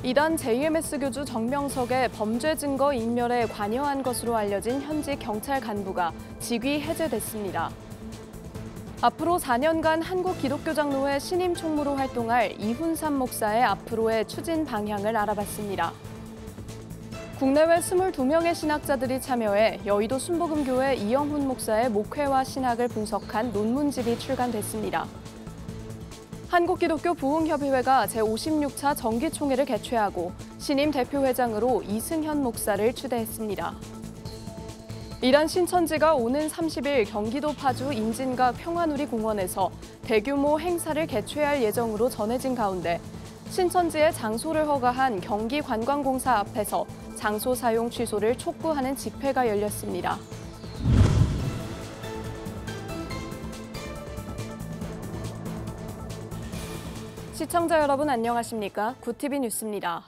이단 JMS 교주 정명석의 범죄 증거 인멸에 관여한 것으로 알려진 현직 경찰 간부가 직위 해제됐습니다. 앞으로 4년간 한국기독교장로회 신임 총무로 활동할 이훈삼 목사의 앞으로의 추진 방향을 알아봤습니다. 국내외 22명의 신학자들이 참여해 여의도 순복음교회 이영훈 목사의 목회와 신학을 분석한 논문집이 출간됐습니다. 한국기독교 부흥협의회가 제56차 정기총회를 개최하고 신임 대표회장으로 이승현 목사를 추대했습니다. 이단 신천지가 오는 30일 경기도 파주 임진각 평화누리 공원에서 대규모 행사를 개최할 예정으로 전해진 가운데 신천지의 장소를 허가한 경기관광공사 앞에서 장소 사용 취소를 촉구하는 집회가 열렸습니다. 시청자 여러분 안녕하십니까? 구티비 뉴스입니다.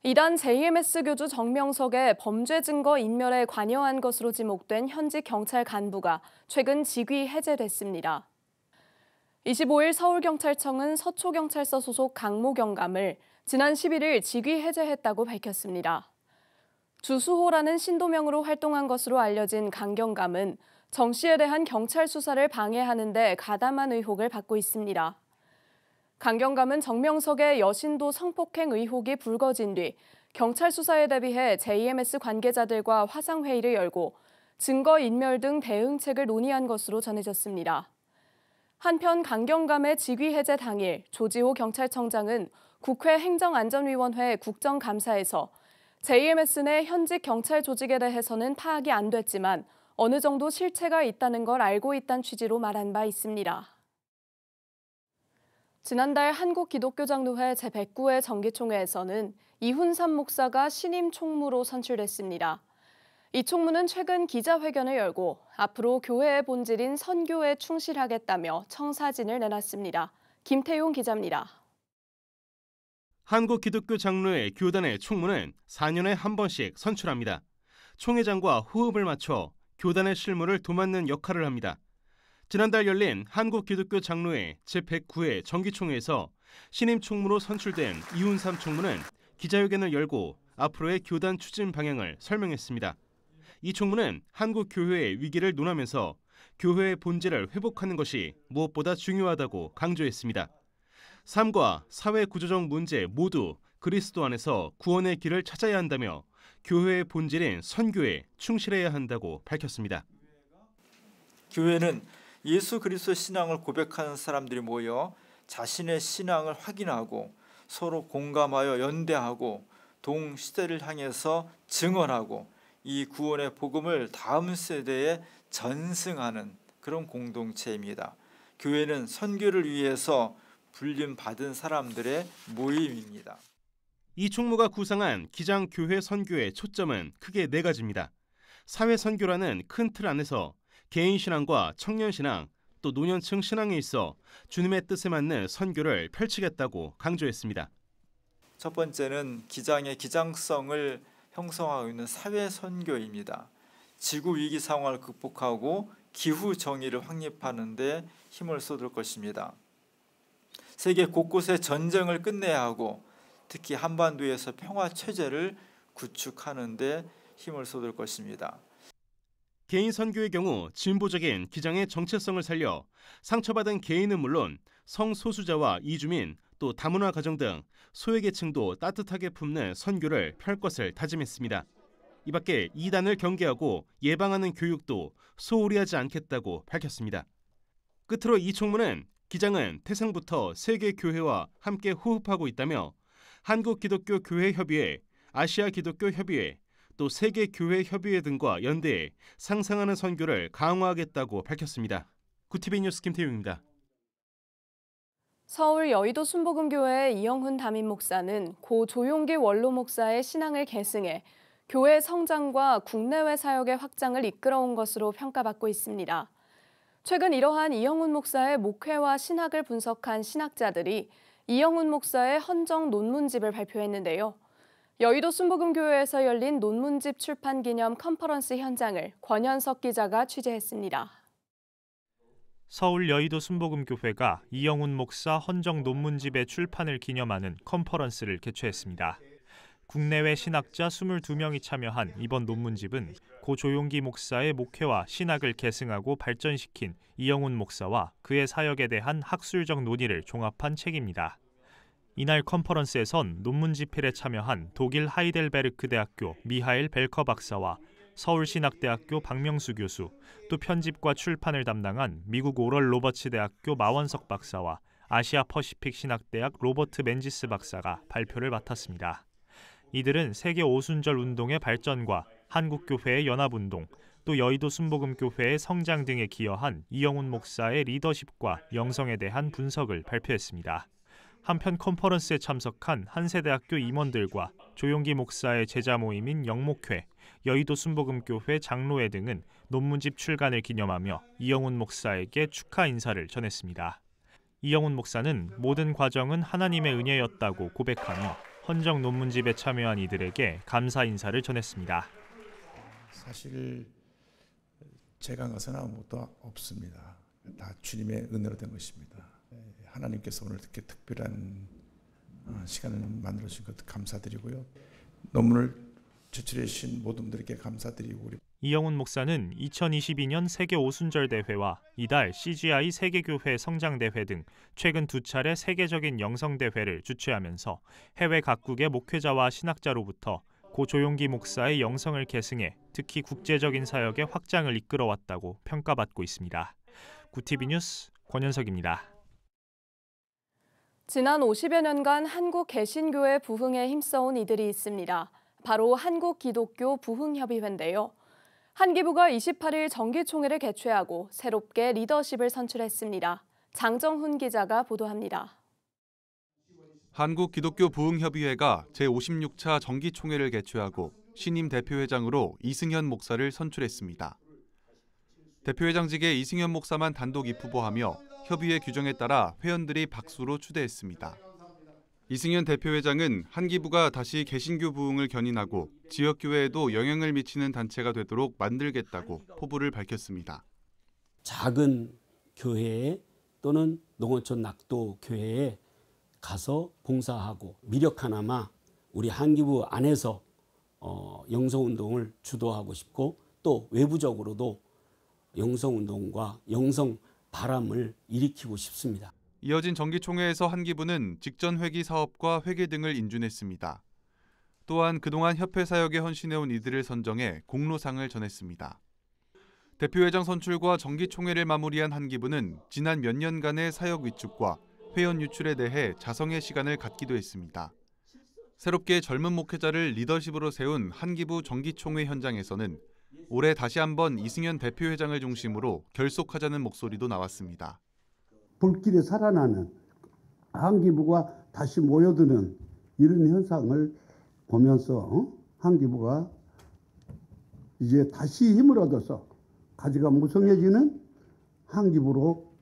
이단 JMS 교주 정명석의 범죄 증거 인멸에 관여한 것으로 지목된 현직 경찰 간부가 최근 직위 해제됐습니다. 25일 서울경찰청은 서초경찰서 소속 강모 경감을 지난 11일 직위 해제했다고 밝혔습니다. 주수호라는 신도명으로 활동한 것으로 알려진 강 경감은 정 씨에 대한 경찰 수사를 방해하는 데 가담한 의혹을 받고 있습니다. 강 경감은 정명석의 여신도 성폭행 의혹이 불거진 뒤 경찰 수사에 대비해 JMS 관계자들과 화상회의를 열고 증거인멸 등 대응책을 논의한 것으로 전해졌습니다. 한편 강 경감의 직위 해제 당일 조지호 경찰청장은 국회 행정안전위원회 국정감사에서 JMS 내 현직 경찰 조직에 대해서는 파악이 안 됐지만 어느 정도 실체가 있다는 걸 알고 있다는 취지로 말한 바 있습니다. 지난달 한국기독교장로회 제109회 정기총회에서는 이훈삼 목사가 신임 총무로 선출됐습니다. 이 총무는 최근 기자회견을 열고 앞으로 교회의 본질인 선교에 충실하겠다며 청사진을 내놨습니다. 김태용 기자입니다. 한국기독교장로회 교단의 총무는 4년에 한 번씩 선출합니다. 총회장과 호흡을 맞춰 교단의 실무를 도맡는 역할을 합니다. 지난달 열린 한국기독교장로회 제109회 정기총회에서 신임 총무로 선출된 이훈삼 총무는 기자회견을 열고 앞으로의 교단 추진 방향을 설명했습니다. 이 총무는 한국 교회의 위기를 논하면서 교회의 본질을 회복하는 것이 무엇보다 중요하다고 강조했습니다. 삶과 사회 구조적 문제 모두 그리스도 안에서 구원의 길을 찾아야 한다며 교회의 본질인 선교에 충실해야 한다고 밝혔습니다. 교회는 예수 그리스도 신앙을 고백하는 사람들이 모여 자신의 신앙을 확인하고 서로 공감하여 연대하고 동시대를 향해서 증언하고 이 구원의 복음을 다음 세대에 전승하는 그런 공동체입니다. 교회는 선교를 위해서 불림받은 사람들의 모임입니다. 이 총무가 구상한 기장교회 선교의 초점은 크게 4가지입니다. 사회 선교라는 큰 틀 안에서 개인 신앙과 청년 신앙, 또 노년층 신앙에 있어 주님의 뜻에 맞는 선교를 펼치겠다고 강조했습니다. 첫 번째는 기장의 기장성을 형성하고 있는 사회 선교입니다. 지구 위기 상황을 극복하고 기후 정의를 확립하는 데 힘을 쏟을 것입니다. 세계 곳곳에 전쟁을 끝내야 하고 특히 한반도에서 평화 체제를 구축하는 데 힘을 쏟을 것입니다. 개인 선교의 경우 진보적인 기장의 정체성을 살려 상처받은 개인은 물론 성소수자와 이주민, 또 다문화 가정 등 소외계층도 따뜻하게 품는 선교를 펼 것을 다짐했습니다. 이 밖에 이단을 경계하고 예방하는 교육도 소홀히 하지 않겠다고 밝혔습니다. 끝으로 이 총무는 기장은 태생부터 세계교회와 함께 호흡하고 있다며 한국기독교교회협의회, 아시아기독교협의회, 또 세계교회협의회 등과 연대해 상생하는 선교를 강화하겠다고 밝혔습니다. 구티비 뉴스 김태용입니다. 서울 여의도 순복음교회의 이영훈 담임 목사는 고 조용기 원로 목사의 신앙을 계승해 교회 성장과 국내외 사역의 확장을 이끌어온 것으로 평가받고 있습니다. 최근 이러한 이영훈 목사의 목회와 신학을 분석한 신학자들이 이영훈 목사의 헌정 논문집을 발표했는데요. 여의도 순복음교회에서 열린 논문집 출판 기념 컨퍼런스 현장을 권현석 기자가 취재했습니다. 서울 여의도 순복음교회가 이영훈 목사 헌정 논문집의 출판을 기념하는 컨퍼런스를 개최했습니다. 국내외 신학자 22명이 참여한 이번 논문집은 고 조용기 목사의 목회와 신학을 계승하고 발전시킨 이영훈 목사와 그의 사역에 대한 학술적 논의를 종합한 책입니다. 이날 컨퍼런스에선 논문 집필에 참여한 독일 하이델베르크 대학교 미하엘 벨커 박사와 서울신학대학교 박명수 교수, 또 편집과 출판을 담당한 미국 오럴 로버츠 대학교 마원석 박사와 아시아 퍼시픽 신학대학 로버트 맨지스 박사가 발표를 맡았습니다. 이들은 세계 오순절 운동의 발전과 한국교회의 연합운동, 또 여의도 순복음교회의 성장 등에 기여한 이영훈 목사의 리더십과 영성에 대한 분석을 발표했습니다. 한편 컨퍼런스에 참석한 한세대학교 임원들과 조용기 목사의 제자 모임인 영목회, 여의도 순복음교회 장로회 등은 논문집 출간을 기념하며 이영훈 목사에게 축하 인사를 전했습니다. 이영훈 목사는 모든 과정은 하나님의 은혜였다고 고백하며 헌정 논문집에 참여한 이들에게 감사 인사를 전했습니다. 사실 제가 한 것은 아무것도 없습니다. 다 주님의 은혜로 된 것입니다. 하나님께서 오늘 이렇게 특별한 시간을 만들어 주신 것 감사드리고요. 논문을 제출해 주신 모든 분들께 감사드리고 이영훈 목사는 2022년 세계 오순절 대회와 이달 CGI 세계교회 성장대회 등 최근 2차례 세계적인 영성대회를 주최하면서 해외 각국의 목회자와 신학자로부터 고 조용기 목사의 영성을 계승해 특히 국제적인 사역의 확장을 이끌어왔다고 평가받고 있습니다. 구티비 뉴스 권현석입니다. 지난 50여 년간 한국 개신교회 부흥에 힘써온 이들이 있습니다. 바로 한국기독교 부흥협의회인데요. 한기부가 28일 정기총회를 개최하고 새롭게 리더십을 선출했습니다. 장정훈 기자가 보도합니다. 한국기독교 부흥협의회가 제56차 정기총회를 개최하고 신임 대표회장으로 이승현 목사를 선출했습니다. 대표회장직에 이승현 목사만 단독 입후보하며 협의회 규정에 따라 회원들이 박수로 추대했습니다. 이승현 대표회장은 한기부가 다시 개신교 부흥을 견인하고 지역교회에도 영향을 미치는 단체가 되도록 만들겠다고 포부를 밝혔습니다. 작은 교회에 또는 농어촌 낙도 교회에 가서 봉사하고 미력 하나마 우리 한기부 안에서 영성운동을 주도하고 싶고 또 외부적으로도 영성운동과 영성 바람을 일으키고 싶습니다. 이어진 정기총회에서 한기부는 직전 회기 사업과 회계 등을 인준했습니다. 또한 그동안 협회 사역에 헌신해온 이들을 선정해 공로상을 전했습니다. 대표회장 선출과 정기총회를 마무리한 한기부는 지난 몇 년간의 사역 위축과 회원 유출에 대해 자성의 시간을 갖기도 했습니다. 새롭게 젊은 목회자를 리더십으로 세운 한기부 정기총회 현장에서는 올해 다시 한번 이승현 대표회장을 중심으로 결속하자는 목소리도 나왔습니다. 불길이 살아나는 한기부가 다시 모여드는 이런 현상을 보면서 한기부가 이제 다시 힘을 얻어서 가지가 무성해지는 한기부로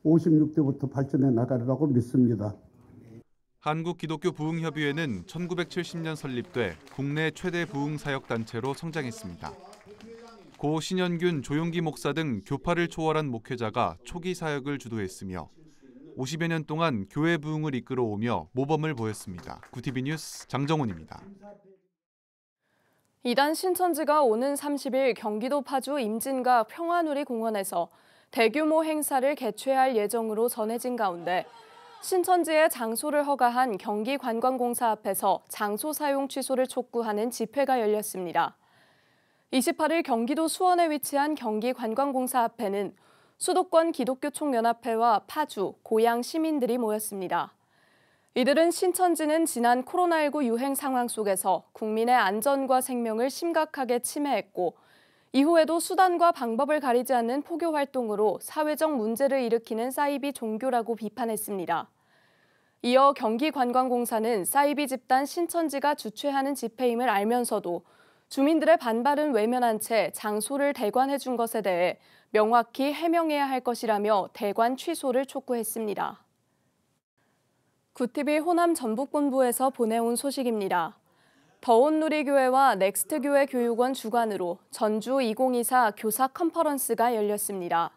56대부터 발전해 나가리라고 믿습니다. 한국기독교 부흥협의회는 1970년 설립돼 국내 최대 부흥사역단체로 성장했습니다. 고 신현균, 조용기 목사 등 교파를 초월한 목회자가 초기 사역을 주도했으며 50여 년 동안 교회 부흥을 이끌어오며 모범을 보였습니다. 구티비 뉴스 장정훈입니다. 이단 신천지가 오는 30일 경기도 파주 임진각 평화누리 공원에서 대규모 행사를 개최할 예정으로 전해진 가운데 신천지의 장소를 허가한 경기관광공사 앞에서 장소 사용 취소를 촉구하는 집회가 열렸습니다. 28일 경기도 수원에 위치한 경기관광공사 앞에는 수도권 기독교총연합회와 파주, 고양 시민들이 모였습니다. 이들은 신천지는 지난 코로나19 유행 상황 속에서 국민의 안전과 생명을 심각하게 침해했고 이후에도 수단과 방법을 가리지 않는 포교 활동으로 사회적 문제를 일으키는 사이비 종교라고 비판했습니다. 이어 경기관광공사는 사이비 집단 신천지가 주최하는 집회임을 알면서도 주민들의 반발은 외면한 채 장소를 대관해 준 것에 대해 명확히 해명해야 할 것이라며 대관 취소를 촉구했습니다. 구티비 호남 전북본부에서 보내온 소식입니다. 더온누리교회와 넥스트교회 교육원 주관으로 전주 2024 교사 컨퍼런스가 열렸습니다.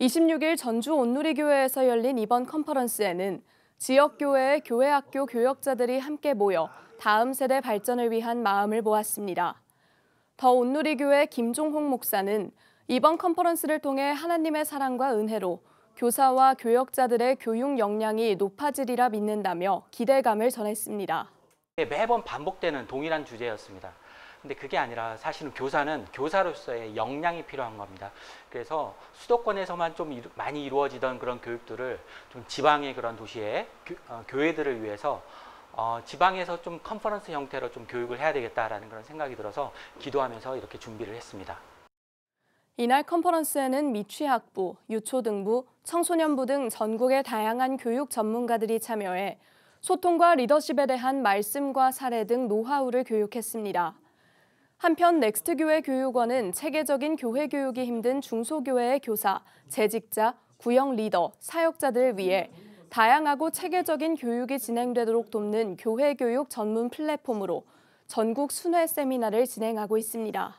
26일 전주 온누리교회에서 열린 이번 컨퍼런스에는 지역교회의 교회학교 교역자들이 함께 모여 다음 세대 발전을 위한 마음을 모았습니다. 더 온누리교회 김종홍 목사는 이번 컨퍼런스를 통해 하나님의 사랑과 은혜로 교사와 교역자들의 교육 역량이 높아지리라 믿는다며 기대감을 전했습니다. 매번 반복되는 동일한 주제였습니다. 근데 그게 아니라 사실은 교사는 교사로서의 역량이 필요한 겁니다. 그래서 수도권에서만 좀 많이 이루어지던 그런 교육들을 좀 지방의 그런 도시의 교회들을 위해서 지방에서 좀 컨퍼런스 형태로 좀 교육을 해야 되겠다라는 그런 생각이 들어서 기도하면서 이렇게 준비를 했습니다. 이날 컨퍼런스에는 미취학부, 유초등부, 청소년부 등 전국의 다양한 교육 전문가들이 참여해 소통과 리더십에 대한 말씀과 사례 등 노하우를 교육했습니다. 한편 넥스트교회 교육원은 체계적인 교회 교육이 힘든 중소교회의 교사, 재직자, 구역 리더, 사역자들을 위해 다양하고 체계적인 교육이 진행되도록 돕는 교회 교육 전문 플랫폼으로 전국 순회 세미나를 진행하고 있습니다.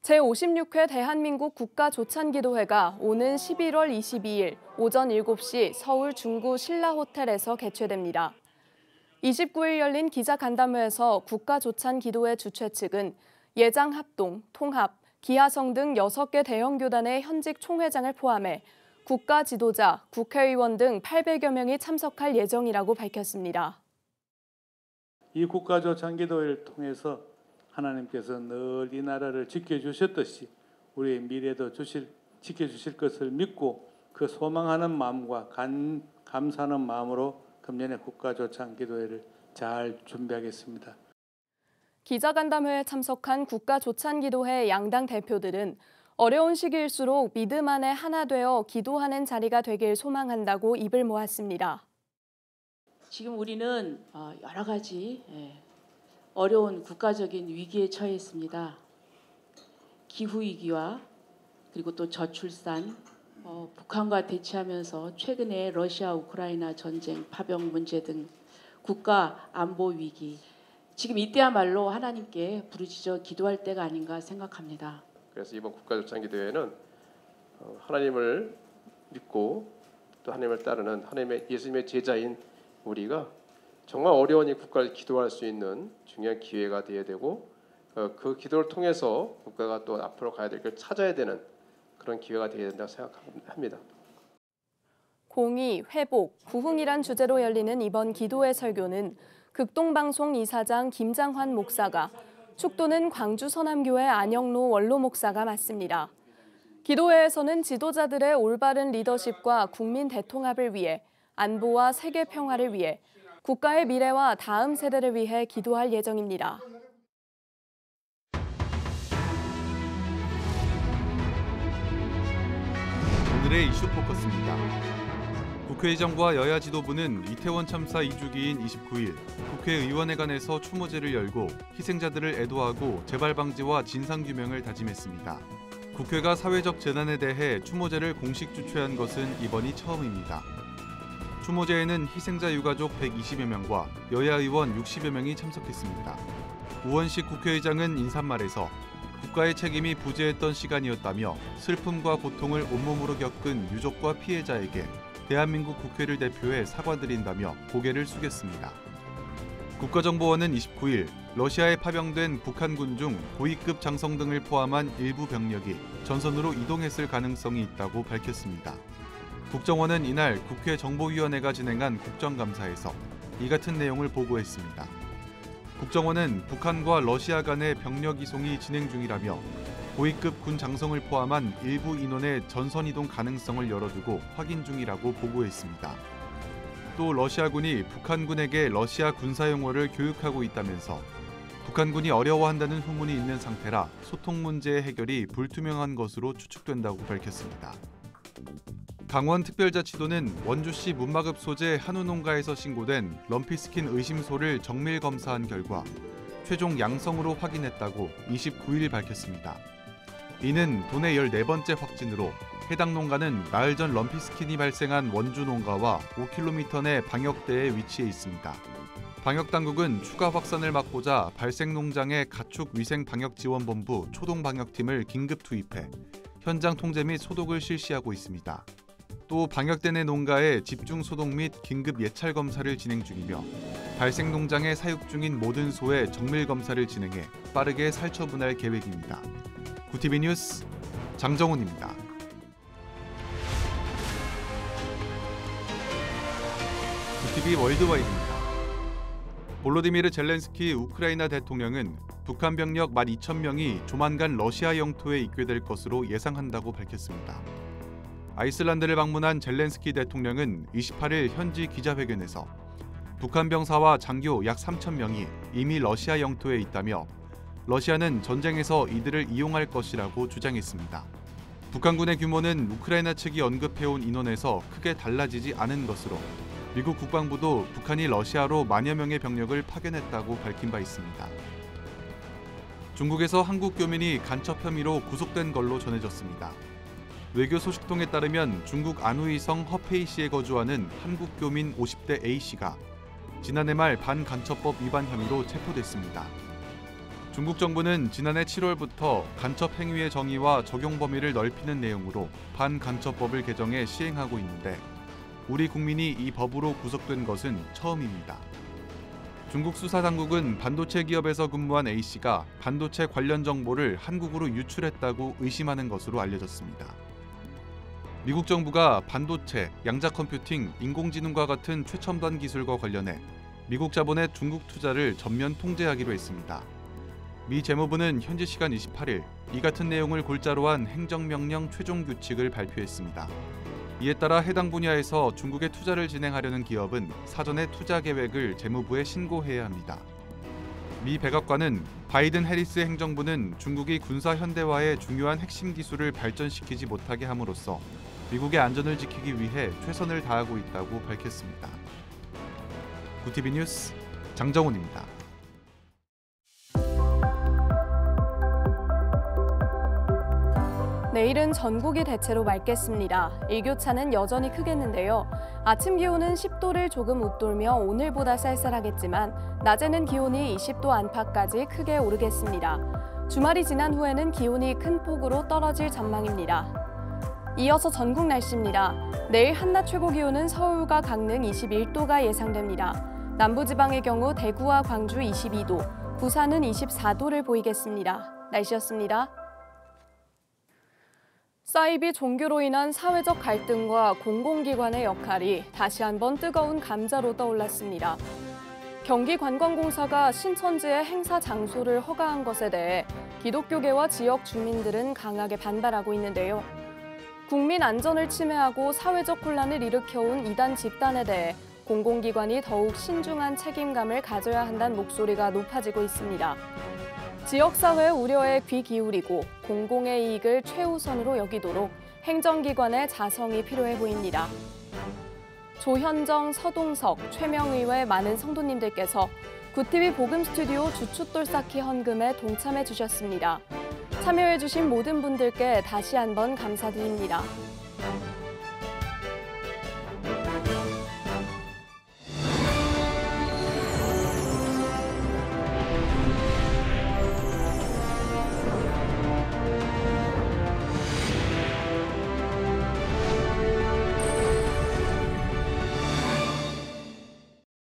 제56회 대한민국 국가조찬기도회가 오는 11월 22일 오전 7시 서울 중구 신라호텔에서 개최됩니다. 29일 열린 기자간담회에서 국가조찬기도회 주최 측은 예장합동, 통합, 기하성 등 6개 대형교단의 현직 총회장을 포함해 국가 지도자, 국회의원 등 800여 명이 참석할 예정이라고 밝혔습니다. 이 국가조찬기도회를 통해서 하나님께서 늘 이 나라를 지켜주셨듯이 우리의 미래도 지켜주실 것을 믿고 그 소망하는 마음과 감사하는 마음으로 금년에 국가조찬기도회를 잘 준비하겠습니다. 기자간담회에 참석한 국가조찬기도회 양당 대표들은 어려운 시기일수록 믿음 안에 하나 되어 기도하는 자리가 되길 소망한다고 입을 모았습니다. 지금 우리는 여러 가지 어려운 국가적인 위기에 처해 있습니다. 기후위기와 그리고 또 저출산, 북한과 대치하면서 최근에 러시아 우크라이나 전쟁, 파병 문제 등 국가 안보 위기, 지금 이때야말로 하나님께 부르짖어 기도할 때가 아닌가 생각합니다. 그래서 이번 국가조찬기도회는 하나님을 믿고 또 하나님을 따르는 하나님의 예수님의 제자인 우리가 정말 어려운 이 국가를 기도할 수 있는 중요한 기회가 되어야 되고 그 기도를 통해서 국가가 또 앞으로 가야 될 걸 찾아야 되는 그런 기회가 되어야 된다고 생각합니다. 공의, 회복, 부흥이란 주제로 열리는 이번 기도회 설교는 극동방송 이사장 김장환 목사가, 축도는 광주 서남교회 안영로 원로 목사가 맡습니다. 기도회에서는 지도자들의 올바른 리더십과 국민 대통합을 위해 안보와 세계 평화를 위해 국가의 미래와 다음 세대를 위해 기도할 예정입니다. 오늘의 이슈 포커스입니다. 국회의장과 여야 지도부는 이태원 참사 2주기인 29일 국회의원회관에서 추모제를 열고 희생자들을 애도하고 재발 방지와 진상규명을 다짐했습니다. 국회가 사회적 재난에 대해 추모제를 공식 주최한 것은 이번이 처음입니다. 추모제에는 희생자 유가족 120여 명과 여야 의원 60여 명이 참석했습니다. 우원식 국회의장은 인사말에서 국가의 책임이 부재했던 시간이었다며 슬픔과 고통을 온몸으로 겪은 유족과 피해자에게 대한민국 국회를 대표해 사과드린다며 고개를 숙였습니다. 국가정보원은 29일 러시아에 파병된 북한군 중 고위급 장성 등을 포함한 일부 병력이 전선으로 이동했을 가능성이 있다고 밝혔습니다. 국정원은 이날 국회 정보위원회가 진행한 국정감사에서 이 같은 내용을 보고했습니다. 국정원은 북한과 러시아 간의 병력 이송이 진행 중이라며 고위급 군 장성을 포함한 일부 인원의 전선 이동 가능성을 열어두고 확인 중이라고 보고했습니다. 또 러시아군이 북한군에게 러시아 군사용어를 교육하고 있다면서 북한군이 어려워한다는 후문이 있는 상태라 소통 문제의 해결이 불투명한 것으로 추측된다고 밝혔습니다. 강원특별자치도는 원주시 문막읍 소재 한우 농가에서 신고된 럼피스킨 의심소를 정밀 검사한 결과 최종 양성으로 확인했다고 29일 밝혔습니다. 이는 도내 14번째 확진으로 해당 농가는 나흘 전 럼피스킨이 발생한 원주 농가와 5km 내 방역대에 위치해 있습니다. 방역당국은 추가 확산을 막고자 발생 농장에 가축 위생 방역지원본부 초동방역팀을 긴급 투입해 현장 통제 및 소독을 실시하고 있습니다. 또 방역대 내 농가의 집중 소독 및 긴급 예찰 검사를 진행 중이며 발생 농장에 사육 중인 모든 소의 정밀 검사를 진행해 빠르게 살처분할 계획입니다. 구티비 뉴스 장정훈입니다. 구티비 월드와이드입니다. 볼로디미르 젤렌스키 우크라이나 대통령은 북한 병력 12,000명이 조만간 러시아 영토에 입교될 것으로 예상한다고 밝혔습니다. 아이슬란드를 방문한 젤렌스키 대통령은 28일 현지 기자회견에서 북한 병사와 장교 약 3,000명이 이미 러시아 영토에 있다며 러시아는 전쟁에서 이들을 이용할 것이라고 주장했습니다. 북한군의 규모는 우크라이나 측이 언급해온 인원에서 크게 달라지지 않은 것으로 미국 국방부도 북한이 러시아로 만여 명의 병력을 파견했다고 밝힌 바 있습니다. 중국에서 한국 교민이 간첩 혐의로 구속된 걸로 전해졌습니다. 외교 소식통에 따르면 중국 안후이성 허페이시에 거주하는 한국 교민 50대 A씨가 지난해 말 반간첩법 위반 혐의로 체포됐습니다. 중국 정부는 지난해 7월부터 간첩 행위의 정의와 적용 범위를 넓히는 내용으로 반간첩법을 개정해 시행하고 있는데 우리 국민이 이 법으로 구속된 것은 처음입니다. 중국 수사당국은 반도체 기업에서 근무한 A씨가 반도체 관련 정보를 한국으로 유출했다고 의심하는 것으로 알려졌습니다. 미국 정부가 반도체, 양자 컴퓨팅, 인공지능과 같은 최첨단 기술과 관련해 미국 자본의 중국 투자를 전면 통제하기로 했습니다. 미 재무부는 현지 시간 28일 이 같은 내용을 골자로 한 행정명령 최종 규칙을 발표했습니다. 이에 따라 해당 분야에서 중국에 투자를 진행하려는 기업은 사전에 투자 계획을 재무부에 신고해야 합니다. 미 백악관은 바이든 해리스 행정부는 중국이 군사 현대화의 중요한 핵심 기술을 발전시키지 못하게 함으로써 미국의 안전을 지키기 위해 최선을 다하고 있다고 밝혔습니다. 구티비 뉴스 장정훈입니다. 내일은 전국이 대체로 맑겠습니다. 일교차는 여전히 크겠는데요. 아침 기온은 10도를 조금 웃돌며 오늘보다 쌀쌀하겠지만 낮에는 기온이 20도 안팎까지 크게 오르겠습니다. 주말이 지난 후에는 기온이 큰 폭으로 떨어질 전망입니다. 이어서 전국 날씨입니다. 내일 한낮 최고 기온은 서울과 강릉 21도가 예상됩니다. 남부지방의 경우 대구와 광주 22도, 부산은 24도를 보이겠습니다. 날씨였습니다. 사이비 종교로 인한 사회적 갈등과 공공기관의 역할이 다시 한번 뜨거운 감자로 떠올랐습니다. 경기관광공사가 신천지의 행사 장소를 허가한 것에 대해 기독교계와 지역 주민들은 강하게 반발하고 있는데요. 국민 안전을 침해하고 사회적 혼란을 일으켜온 이단 집단에 대해 공공기관이 더욱 신중한 책임감을 가져야 한다는 목소리가 높아지고 있습니다. 지역사회의 우려에 귀 기울이고 공공의 이익을 최우선으로 여기도록 행정기관의 자성이 필요해 보입니다. 조현정, 서동석, 최명의외 많은 성도님들께서 구티비 복음 스튜디오 주춧돌 쌓기 헌금에 동참해 주셨습니다. 참여해 주신 모든 분들께 다시 한번 감사드립니다.